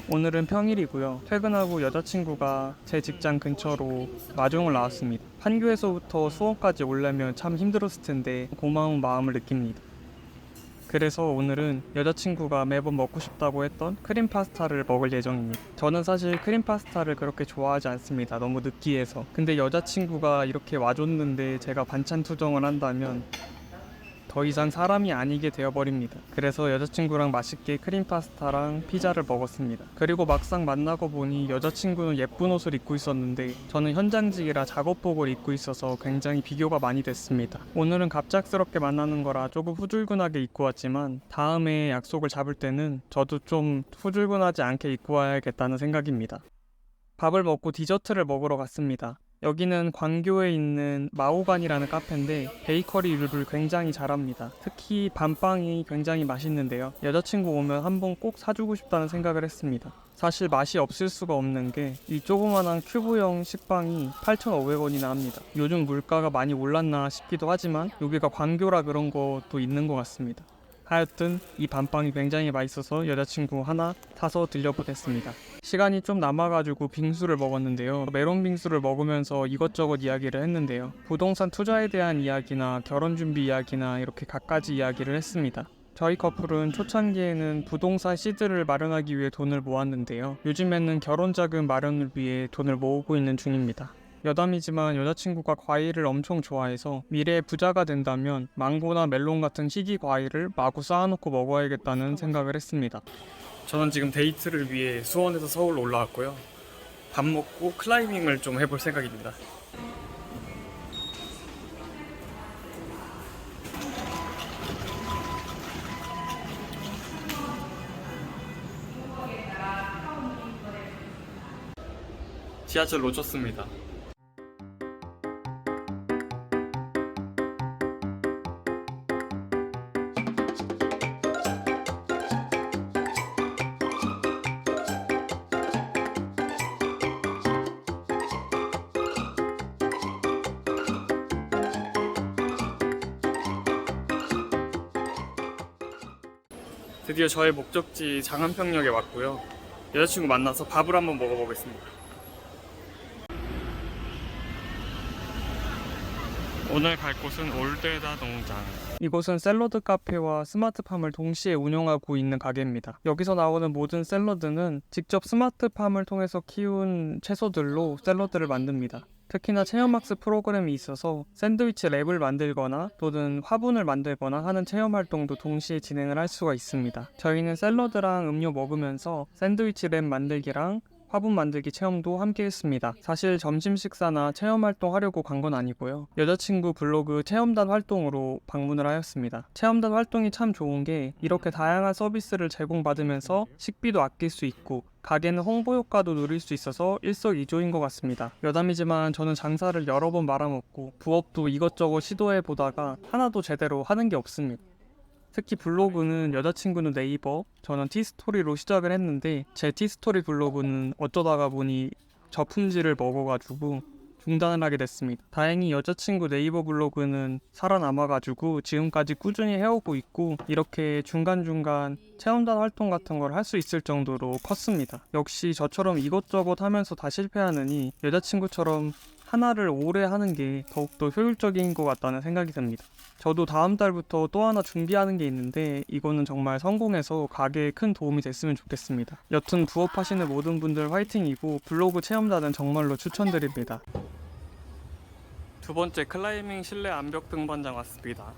오늘은 평일이고요. 퇴근하고 여자친구가 제 직장 근처로 마중을 나왔습니다. 판교에서부터 수원까지 오려면 참 힘들었을 텐데 고마운 마음을 느낍니다. 그래서 오늘은 여자친구가 매번 먹고 싶다고 했던 크림 파스타를 먹을 예정입니다. 저는 사실 크림 파스타를 그렇게 좋아하지 않습니다. 너무 느끼해서. 근데 여자친구가 이렇게 와줬는데 제가 반찬 투정을 한다면 더 이상 사람이 아니게 되어버립니다. 그래서 여자친구랑 맛있게 크림 파스타랑 피자를 먹었습니다. 그리고 막상 만나고 보니 여자친구는 예쁜 옷을 입고 있었는데 저는 현장직이라 작업복을 입고 있어서 굉장히 비교가 많이 됐습니다. 오늘은 갑작스럽게 만나는 거라 조금 후줄근하게 입고 왔지만 다음에 약속을 잡을 때는 저도 좀 후줄근하지 않게 입고 와야겠다는 생각입니다. 밥을 먹고 디저트를 먹으러 갔습니다. 여기는 광교에 있는 마오간이라는 카페인데 베이커리류를 굉장히 잘합니다. 특히 밤빵이 굉장히 맛있는데요. 여자친구 오면 한번 꼭 사주고 싶다는 생각을 했습니다. 사실 맛이 없을 수가 없는 게 이 조그만한 큐브형 식빵이 8,500원이나 합니다. 요즘 물가가 많이 올랐나 싶기도 하지만 여기가 광교라 그런 것도 있는 것 같습니다. 하여튼 이 밤빵이 굉장히 맛있어서 여자친구 하나 사서 들려보냈습니다. 시간이 좀 남아가지고 빙수를 먹었는데요. 메론 빙수를 먹으면서 이것저것 이야기를 했는데요. 부동산 투자에 대한 이야기나 결혼 준비 이야기나 이렇게 갖가지 이야기를 했습니다. 저희 커플은 초창기에는 부동산 시드를 마련하기 위해 돈을 모았는데요. 요즘에는 결혼 자금 마련을 위해 돈을 모으고 있는 중입니다. 여담이지만 여자친구가 과일을 엄청 좋아해서 미래에 부자가 된다면 망고나 멜론 같은 희귀 과일을 마구 쌓아놓고 먹어야겠다는 생각을 했습니다. 저는 지금 데이트를 위해 수원에서 서울로 올라왔고요. 밥 먹고 클라이밍을 좀 해볼 생각입니다. 지하철 놓쳤습니다. 드디어 저의 목적지 장안평역에 왔고요. 여자친구 만나서 밥을 한번 먹어보겠습니다. 오늘 갈 곳은 올데다 농장. 이곳은 샐러드 카페와 스마트팜을 동시에 운영하고 있는 가게입니다. 여기서 나오는 모든 샐러드는 직접 스마트팜을 통해서 키운 채소들로 샐러드를 만듭니다. 특히나 체험학습 프로그램이 있어서 샌드위치 랩을 만들거나 또는 화분을 만들거나 하는 체험 활동도 동시에 진행을 할 수가 있습니다. 저희는 샐러드랑 음료 먹으면서 샌드위치 랩 만들기랑 화분 만들기 체험도 함께 했습니다. 사실 점심 식사나 체험 활동 하려고 간 건 아니고요. 여자친구 블로그 체험단 활동으로 방문을 하였습니다. 체험단 활동이 참 좋은 게 이렇게 다양한 서비스를 제공받으면서 식비도 아낄 수 있고 가게는 홍보 효과도 누릴 수 있어서 일석이조인 것 같습니다. 여담이지만 저는 장사를 여러 번 말아먹고 부업도 이것저것 시도해 보다가 하나도 제대로 하는 게 없습니다. 특히 블로그는 여자친구는 네이버, 저는 티스토리로 시작을 했는데 제 티스토리 블로그는 어쩌다가 보니 저품질을 먹어가지고 중단을 하게 됐습니다. 다행히 여자친구 네이버 블로그는 살아남아가지고 지금까지 꾸준히 해오고 있고 이렇게 중간중간 체험단 활동 같은 걸 할 수 있을 정도로 컸습니다. 역시 저처럼 이것저것 하면서 다 실패하느니 여자친구처럼 하나를 오래 하는 게 더욱더 효율적인 것 같다는 생각이 듭니다. 저도 다음 달부터 또 하나 준비하는 게 있는데 이거는 정말 성공해서 가게에 큰 도움이 됐으면 좋겠습니다. 여튼 부업하시는 모든 분들 화이팅이고 블로그 체험단은 정말로 추천드립니다. 두 번째 클라이밍 실내 암벽 등반장 왔습니다.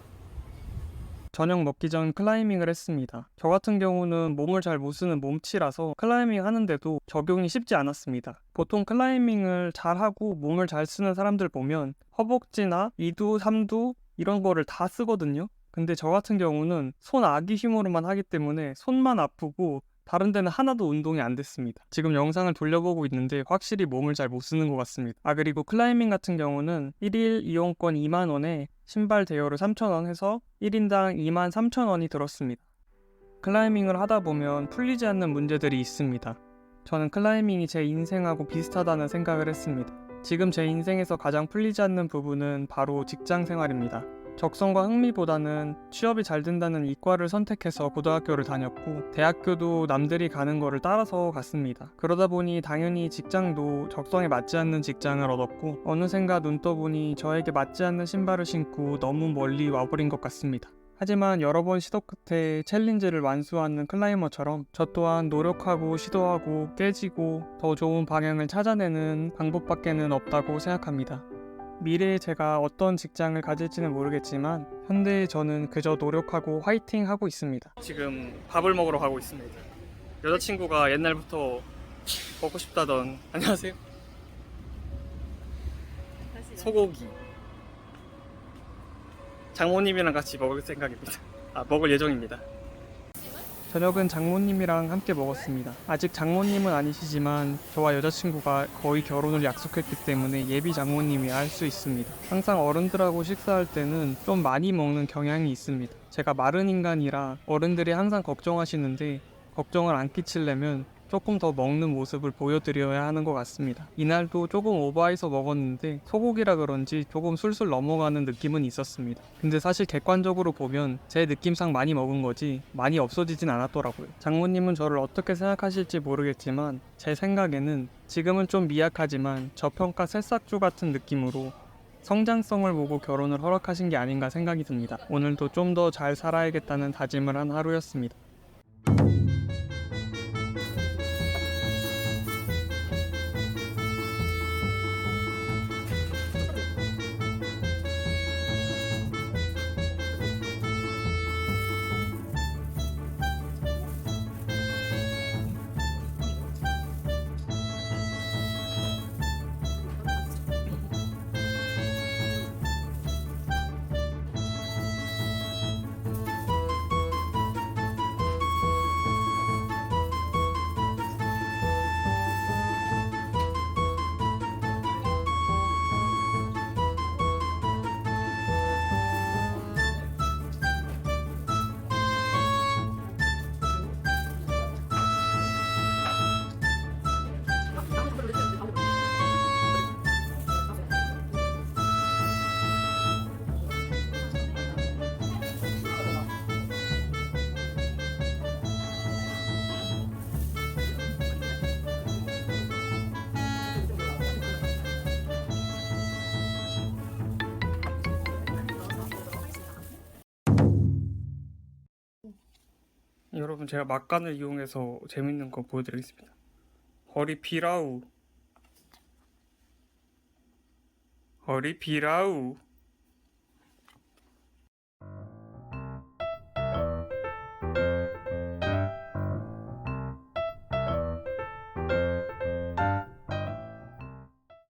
저녁 먹기 전 클라이밍을 했습니다. 저 같은 경우는 몸을 잘 못 쓰는 몸치라서 클라이밍 하는데도 적용이 쉽지 않았습니다. 보통 클라이밍을 잘하고 몸을 잘 쓰는 사람들 보면 허벅지나 2두, 3두 이런 거를 다 쓰거든요. 근데 저 같은 경우는 손 아기 힘으로만 하기 때문에 손만 아프고 다른 데는 하나도 운동이 안 됐습니다. 지금 영상을 돌려보고 있는데 확실히 몸을 잘 못 쓰는 것 같습니다. 그리고 클라이밍 같은 경우는 1일 이용권 2만원에 신발 대여를 3,000원 해서 1인당 23,000원이 들었습니다. 클라이밍을 하다 보면 풀리지 않는 문제들이 있습니다. 저는 클라이밍이 제 인생하고 비슷하다는 생각을 했습니다. 지금 제 인생에서 가장 풀리지 않는 부분은 바로 직장 생활입니다. 적성과 흥미보다는 취업이 잘 된다는 이과를 선택해서 고등학교를 다녔고 대학교도 남들이 가는 거를 따라서 갔습니다. 그러다 보니 당연히 직장도 적성에 맞지 않는 직장을 얻었고 어느샌가 눈 떠보니 저에게 맞지 않는 신발을 신고 너무 멀리 와버린 것 같습니다. 하지만 여러 번 시도 끝에 챌린지를 완수하는 클라이머처럼 저 또한 노력하고 시도하고 깨지고 더 좋은 방향을 찾아내는 방법밖에는 없다고 생각합니다. 미래에 제가 어떤 직장을 가질지는 모르겠지만 현재 저는 그저 노력하고 화이팅 하고 있습니다. 지금 밥을 먹으러 가고 있습니다. 여자친구가 옛날부터 먹고 싶다던 안녕하세요. 소고기. 장모님이랑 같이 먹을 생각입니다. 먹을 예정입니다. 저녁은 장모님이랑 함께 먹었습니다. 아직 장모님은 아니시지만 저와 여자친구가 거의 결혼을 약속했기 때문에 예비 장모님이 알 수 있습니다. 항상 어른들하고 식사할 때는 좀 많이 먹는 경향이 있습니다. 제가 마른 인간이라 어른들이 항상 걱정하시는데 걱정을 안 끼치려면 조금 더 먹는 모습을 보여드려야 하는 것 같습니다. 이날도 조금 오버해서 먹었는데 소고기라 그런지 조금 술술 넘어가는 느낌은 있었습니다. 근데 사실 객관적으로 보면 제 느낌상 많이 먹은 거지 많이 없어지진 않았더라고요. 장모님은 저를 어떻게 생각하실지 모르겠지만 제 생각에는 지금은 좀 미약하지만 저평가 새싹주 같은 느낌으로 성장성을 보고 결혼을 허락하신 게 아닌가 생각이 듭니다. 오늘도 좀 더 잘 살아야겠다는 다짐을 한 하루였습니다. 여러분 제가 막간을 이용해서 재밌는 거 보여드리겠습니다. 허리 피라우. 허리 피라우.